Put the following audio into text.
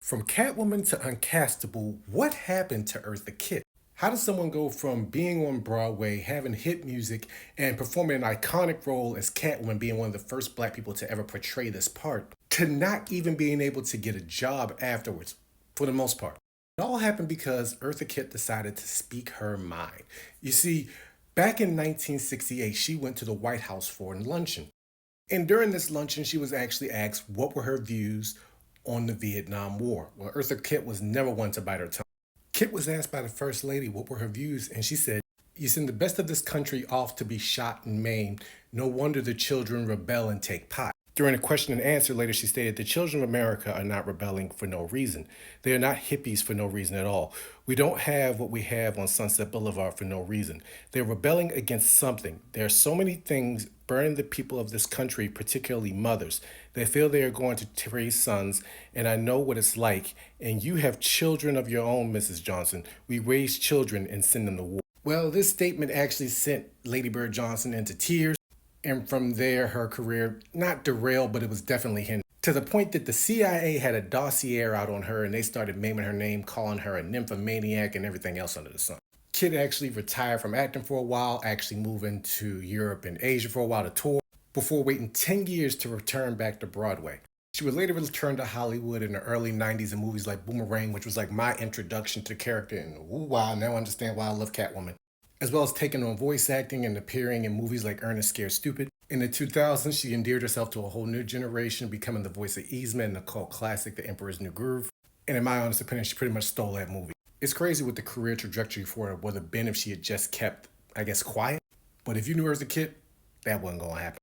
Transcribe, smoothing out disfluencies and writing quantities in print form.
From Catwoman to Uncastable, what happened to Eartha Kitt? How does someone go from being on Broadway, having hit music, and performing an iconic role as Catwoman, being one of the first black people to ever portray this part, to not even being able to get a job afterwards, for the most part? It all happened because Eartha Kitt decided to speak her mind. You see, back in 1968, she went to the White House for a luncheon. And during this luncheon, she was actually asked what were her views on the Vietnam War. Well, Eartha Kitt was never one to bite her tongue. Kitt was asked by the First Lady what were her views, and she said, "You send the best of this country off to be shot and maimed. No wonder the children rebel and take pot." During a question and answer later, she stated, "The children of America are not rebelling for no reason. They are not hippies for no reason at all. We don't have what we have on Sunset Boulevard for no reason. They're rebelling against something. There are so many things burning the people of this country, particularly mothers. They feel they are going to raise sons, and I know what it's like. And you have children of your own, Mrs. Johnson. We raise children and send them to war." Well, this statement actually sent Lady Bird Johnson into tears. And from there, her career not derailed, but it was definitely hindered. To the point that the CIA had a dossier out on her and they started naming her name, calling her a nymphomaniac and everything else under the sun. Kid actually retired from acting for a while, actually moving to Europe and Asia for a while to tour, before waiting 10 years to return back to Broadway. She would later return to Hollywood in the early 90s in movies like Boomerang, which was like my introduction to the character, and ooh, wow, now I understand why I love Catwoman, as well as taking on voice acting and appearing in movies like Ernest Scared Stupid. In the 2000s, she endeared herself to a whole new generation, becoming the voice of Yzma in the cult classic The Emperor's New Groove. And in my honest opinion, she pretty much stole that movie. It's crazy what the career trajectory for her would have been if she had just kept, I guess, quiet. But if you knew her as a kid, that wasn't going to happen.